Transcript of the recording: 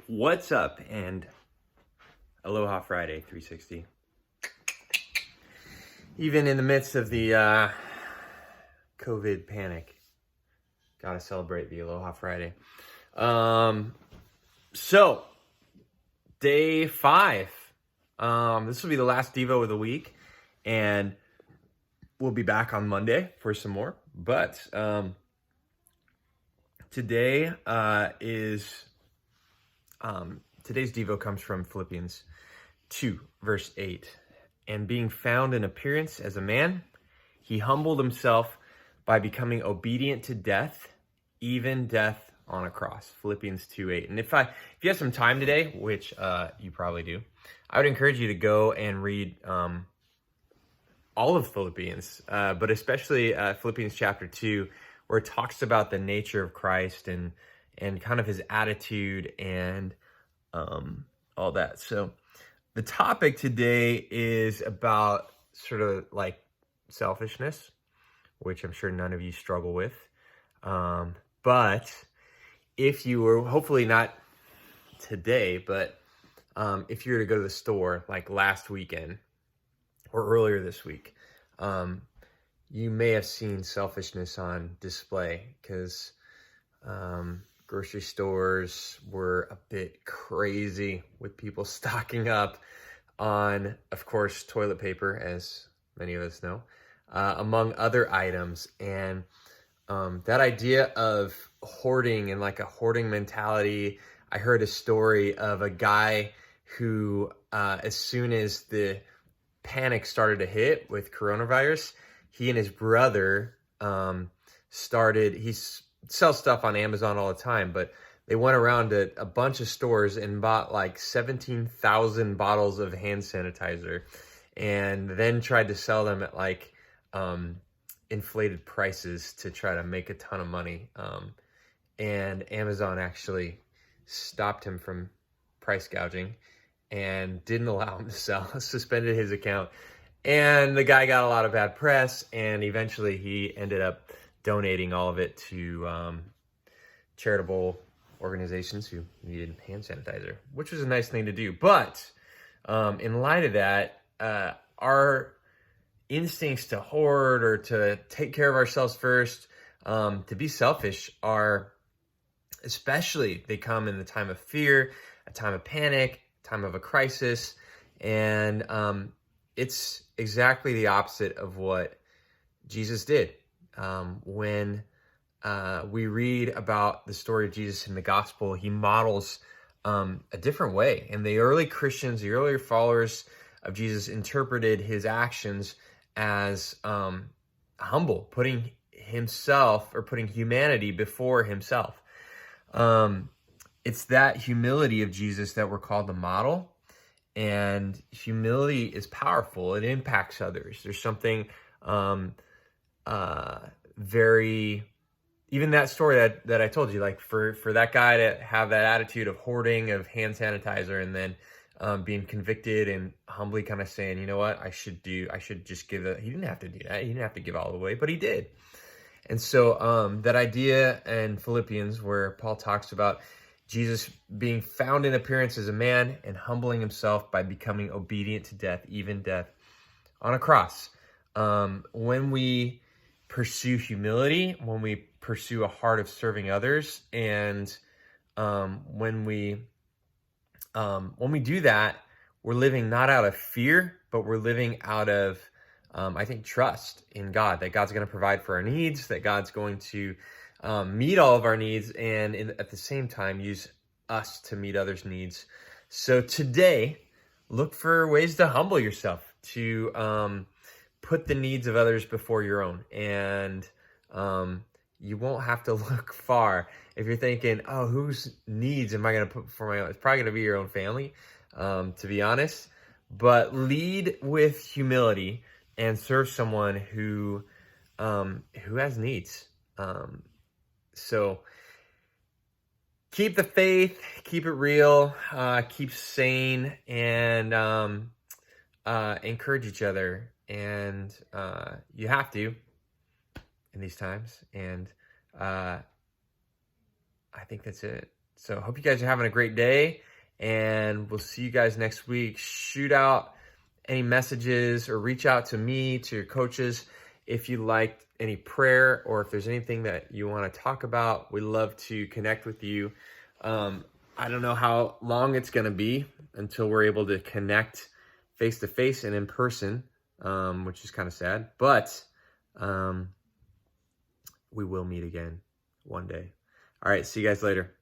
What's up? And Aloha Friday 360. Even in the midst of the COVID panic, gotta celebrate the Aloha Friday. So, day 5. This will be the last Devo of the week, and we'll be back on Monday for some more. But today today's Devo comes from Philippians 2, verse 8. And being found in appearance as a man, he humbled himself by becoming obedient to death, even death on a cross. Philippians 2:8. And if you have some time today, which you probably do, I would encourage you to go and read all of Philippians, but especially Philippians chapter 2, where it talks about the nature of Christ and kind of his attitude and all that. So the topic today is about sort of like selfishness, which I'm sure none of you struggle with. But if you were, hopefully not today, but if you were to go to the store like last weekend or earlier this week, you may have seen selfishness on display because grocery stores were a bit crazy with people stocking up on, of course, toilet paper, as many of us know, among other items. And that idea of hoarding and like a hoarding mentality, I heard a story of a guy who, as soon as the panic started to hit with coronavirus, he and his brother he sells stuff on Amazon all the time, but they went around to a bunch of stores and bought like 17,000 bottles of hand sanitizer and then tried to sell them at like inflated prices to try to make a ton of money. And Amazon actually stopped him from price gouging and didn't allow him to sell, suspended his account. And the guy got a lot of bad press, and eventually he ended up donating all of it to charitable organizations who needed hand sanitizer, which was a nice thing to do. But in light of that, our instincts to hoard or to take care of ourselves first, to be selfish, they come in the time of fear, a time of panic, time of a crisis, and it's exactly the opposite of what Jesus did. When we read about the story of Jesus in the gospel, he models a different way. And the early Christians, the earlier followers of Jesus, interpreted his actions as humble, putting humanity before himself. It's that humility of Jesus that we're called to model. And humility is powerful. It impacts others. There's something even that story that I told you, like for that guy to have that attitude of hoarding of hand sanitizer and then being convicted and humbly kind of saying, you know what, I should just give it. He didn't have to do that. He didn't have to give all away, but he did. And so that idea in Philippians where Paul talks about Jesus being found in appearance as a man and humbling himself by becoming obedient to death, even death on a cross. When we pursue humility, when we pursue a heart of serving others, and when we do that, we're living not out of fear, but we're living out of, I think, trust in God, that God's going to provide for our needs, that God's going to meet all of our needs, and at the same time use us to meet others' needs. So today, look for ways to humble yourself, to put the needs of others before your own. And you won't have to look far. If you're thinking, oh, whose needs am I going to put before my own? It's probably going to be your own family, to be honest. But lead with humility and serve someone who has needs. So keep the faith, keep it real, keep sane, and encourage each other. And you have to in these times. And I think that's it. So hope you guys are having a great day, and we'll see you guys next week. Shoot out any messages or reach out to me, to your coaches, if you like any prayer or if there's anything that you want to talk about. We love to connect with you. I don't know how long it's going to be until we're able to connect face to face and in person, which is kind of sad, but we will meet again one day. All right, see you guys later.